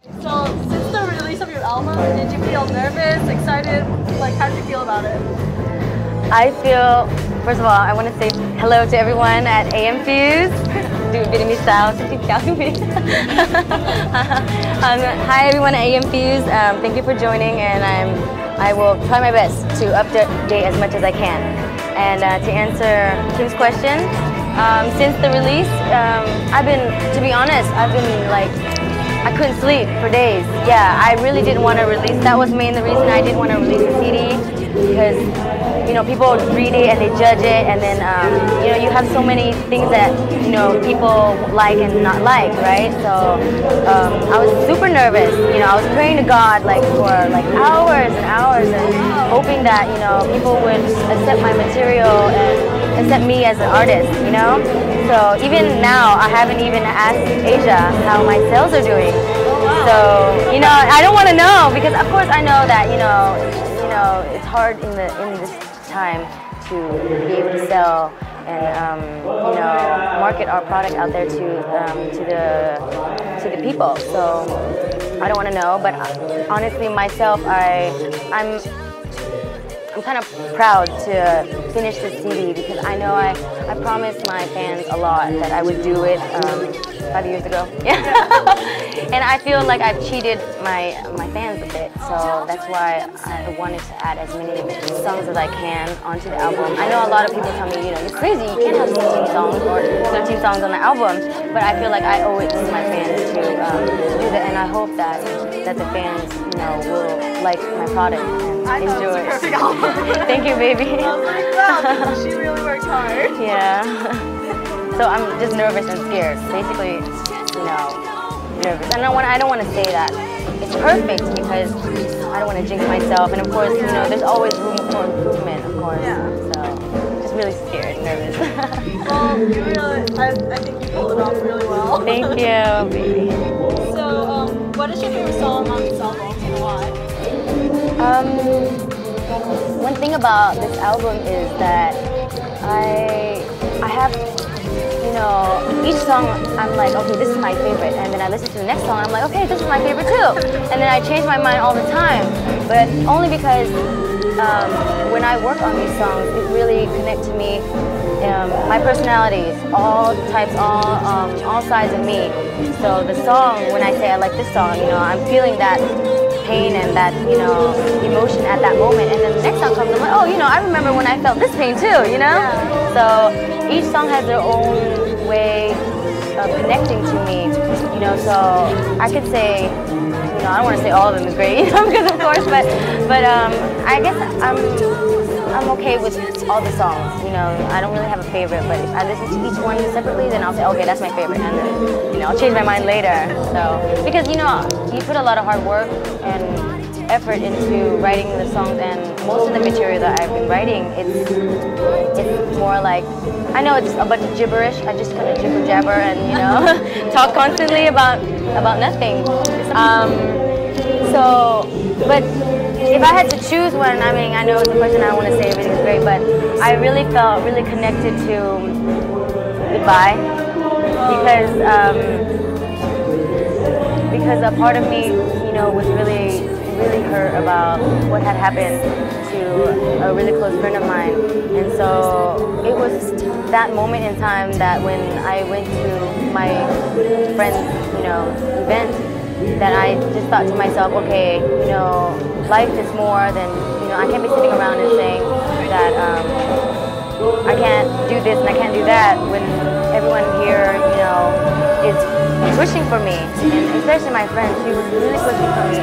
So, since the release of your album, did you feel nervous, excited? Like, how did you feel about it? I feel, first of all, I want to say hello to everyone at AMFuse. Do Vietnamese style. Hi everyone at AMFuse. Thank you for joining, and I will try my best to update as much as I can. And to answer Kim's question, since the release, to be honest, I've been like, I couldn't sleep for days. Yeah, I really didn't want to release. That was mainly the reason I didn't want to release the CD, because you know, people read it and they judge it, and then you know, you have so many things that, you know, people like and not like, right? So I was super nervous. You know, I was praying to God like for like hours and hours, and hoping that, you know, people would accept my material and accept me as an artist. You know, so even now I haven't even asked Asia how my sales are doing. So you know, I don't want to know, because of course I know that you know it's hard in this time to be able to sell and you know, market our product out there to the people. So I don't want to know, but honestly myself, I'm kind of proud to finish this CD, because I know I promised my fans a lot that I would do it 5 years ago. Yeah. And I feel like I've cheated my fans a bit, so that's why I wanted to add as many songs as I can onto the album. I know a lot of people tell me, you know, you're crazy, you can't have 16 songs or 13 songs on the album, but I feel like I owe it to my fans to do that, and I hope that the fans, you know, will like my product and enjoy it. Perfect album. Thank you, baby. I was like, wow, she really worked hard. Yeah. So I'm just nervous and scared. Basically, you know, nervous. And I don't want to say that it's perfect, because I don't want to jinx myself. And of course, you know, there's always room for improvement, of course. Yeah. So just really scared, nervous. Well, you really, I think you pulled it off really well. Thank you, baby. So, what is your favorite song on this album and why? One thing about this album is that I have, you know, each song I'm like, okay, this is my favorite, and then I listen to the next song and I'm like, okay, this is my favorite too, and then I change my mind all the time, but only because when I work on these songs, it really connects to me, my personalities, all types, all sides of me. So the song, when I say I like this song, you know, I'm feeling that pain and that, you know, emotion at that moment, and then the next song comes, I'm like, oh, you know, I remember when I felt this pain too, you know? So each song has their own way of connecting to me, you know, so I could say, you know, I don't want to say all of them is great, you know, because of course, but I guess I'm okay with all the songs, you know. I don't really have a favorite, but if I listen to each one separately, then I'll say, okay, that's my favorite, and then, you know, I'll change my mind later. So, because, you know, you put a lot of hard work and effort into writing the songs, and most of the material that I've been writing, it's more like, I know it's a bunch of gibberish. I just kind of jibber jabber and, you know, talk constantly about nothing. So, but if I had to choose one, I mean, I know it's a question I want to say everything is great, but I really felt really connected to Goodbye, because a part of me, you know, was really hurt about what had happened to a really close friend of mine, and so it was that moment in time that when I went to my friend's, you know, event, that I just thought to myself, okay, you know, life is more than, you know, I can't be sitting around and saying that I can't do this and I can't do that when everyone here, you know, is pushing for me, and especially my friend. She was really pushing for me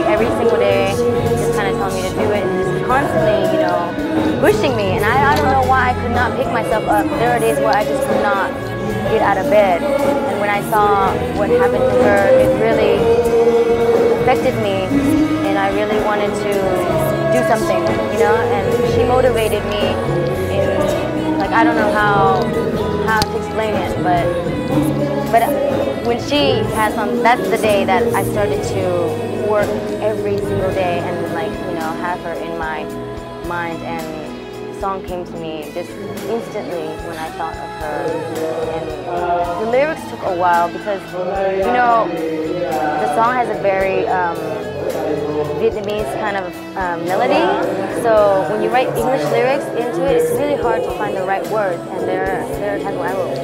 every single day, just kind of telling me to do it, and just constantly, you know, pushing me. And I don't know why I could not pick myself up. There are days where I just could not get out of bed, and when I saw what happened to her, it really affected me, and I really wanted to do something, you know. And she motivated me in, like, I don't know how to explain it, but when she passed on, that's the day that I started to work every single day and, like, you know, have her in my mind and song came to me just instantly when I thought of her. And the lyrics took a while because, you know, the song has a very Vietnamese kind of melody. So when you write English lyrics into it, it's really hard to find the right words. And there are times when I wrote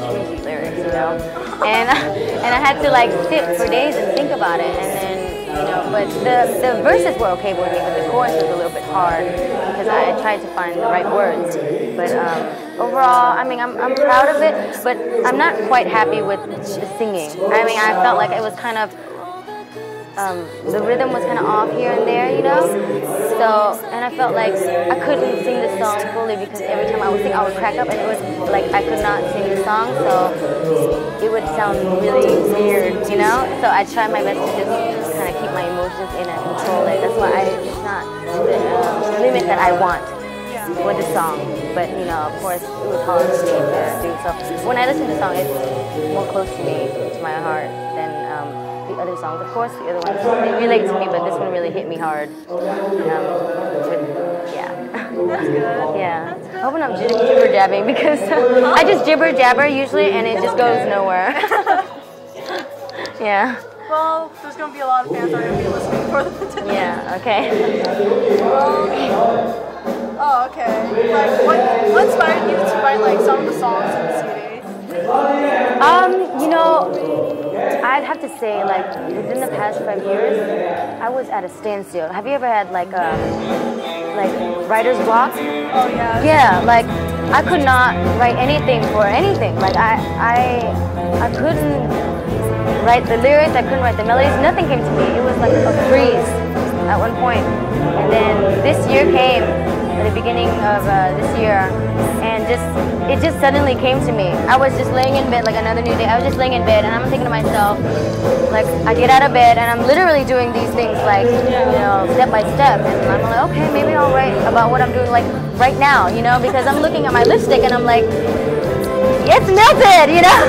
cheesy lyrics, you know. And I had to like sit for days and think about it. And then, you know, but the verses were okay with me, but the chorus was a little bit hard because I tried to find the right words. But overall, I mean, I'm proud of it, but I'm not quite happy with the singing. I mean, I felt like it was kind of, the rhythm was kind of off here and there, you know? So, and I felt like I couldn't sing the song fully because every time I would sing, I would crack up and it was like I could not sing the song, so it would sound really weird, you know? So I tried my best to just kind of keep my emotions in and control it. That's why it's not the limit that I want with the song. But, you know, of course, it was hard for me to do. So when I listen to the song, it's more close to me, to my heart than the other songs. Of course, the other ones, they relate to me, but this one really hit me hard. Yeah. That's good. Yeah. I hope I'm not jibber jabbing because I just jibber jabber usually and it just goes nowhere. Yeah. Well, there's going to be a lot of fans that are going to be listening for the today. Yeah, okay. Oh, okay. Like, what inspired you to write like some of the songs in the CD? You know, I'd have to say, like, within the past 5 years, I was at a standstill. Have you ever had like writer's block? Oh yeah. Yeah, like I could not write anything for anything. Like I couldn't write the lyrics. I couldn't write the melodies. Nothing came to me. It was like a freeze at one point. And then this year came. At the beginning of this year, and it just suddenly came to me. I was just laying in bed like another new day. I was just laying in bed and I'm thinking to myself, like I get out of bed and I'm literally doing these things like, you know, step by step, and I'm like, okay, maybe I'll write about what I'm doing like right now, you know, because I'm looking at my lipstick and I'm like, it's melted, you know.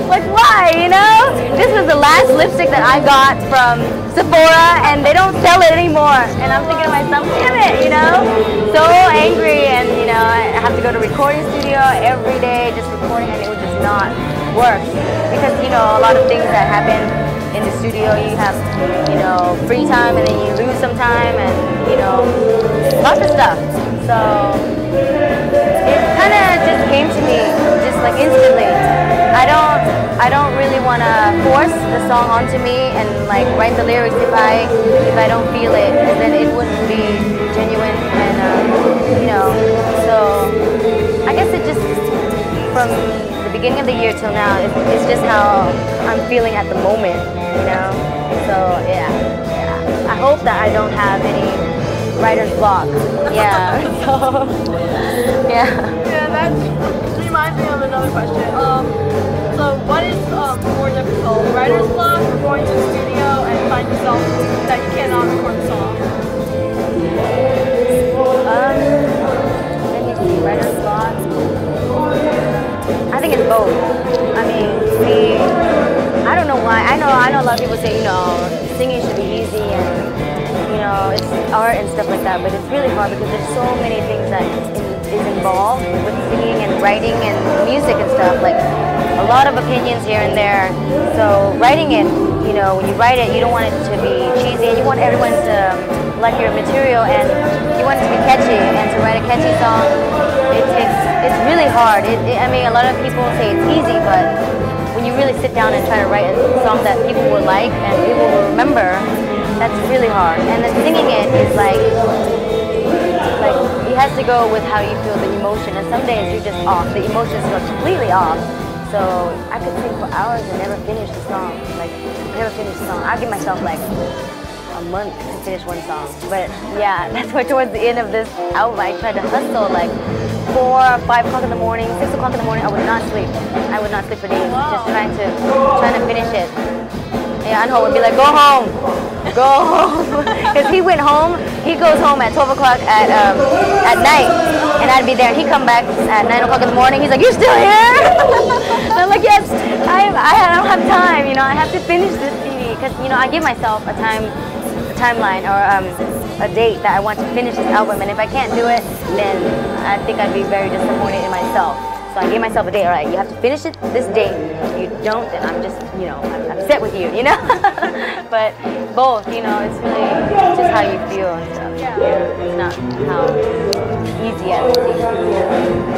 Like why, you know? This was the last lipstick that I got from Sephora and they don't sell it anymore. And I'm thinking to myself, damn it, you know? So angry, and you know, I have to go to recording studio every day just recording, and it would just not work. Because, you know, a lot of things that happen in the studio, you have, you know, free time and then you lose some time and, you know, lots of stuff. So it kind of just came to me just like instantly. I don't really want to force the song onto me and like write the lyrics if I don't feel it, and then it wouldn't be genuine. And you know, so I guess it just from the beginning of the year till now, it's just how I'm feeling at the moment, you know. So yeah. I hope that I don't have any writer's block. Yeah. So yeah. Yeah, that reminds me of another question. So what is more difficult, writer's block or going to the studio and find yourself that you cannot record the song? Let me see, writer's block. I think it's both. I mean, I don't know why. I know a lot of people say, you know, singing should be easy and, you know, it's art and stuff like that, but it's really hard because there's so many things that is involved with singing and writing and music and stuff, like a lot of opinions here and there. So writing it, you know, when you write it, you don't want it to be cheesy, and you want everyone to like your material, and you want it to be catchy. And to write a catchy song, it's really hard. I mean, a lot of people say it's easy, but when you really sit down and try to write a song that people will like and people will remember, that's really hard. And then singing it is like it has to go with how you feel, the emotion, and some days you're just off. The emotions go completely off. So I could sing for hours and never finish the song. Like, never finish the song. I'll give myself like a month to finish one song. But yeah, that's why towards the end of this album, I tried to hustle like 4 or 5 o'clock in the morning, 6 o'clock in the morning. I would not sleep. I would not sleep for days, just trying to finish it. Yeah, Anho would be like, go home. Go home. Because he went home, he goes home at 12 o'clock at night. And I'd be there, and he'd come back at 9 o'clock in the morning. He's like, you still here? And I'm like, yes, I don't have time, you know, I have to finish this CD. Because, you know, I give myself a timeline or a date that I want to finish this album, and if I can't do it, then I think I'd be very disappointed in myself. So I gave myself a date. All right, you have to finish it this date. If you don't, then I'm just, I'm upset with you, But both, it's really just how you feel and stuff. Yeah. It's not how easy as it seems.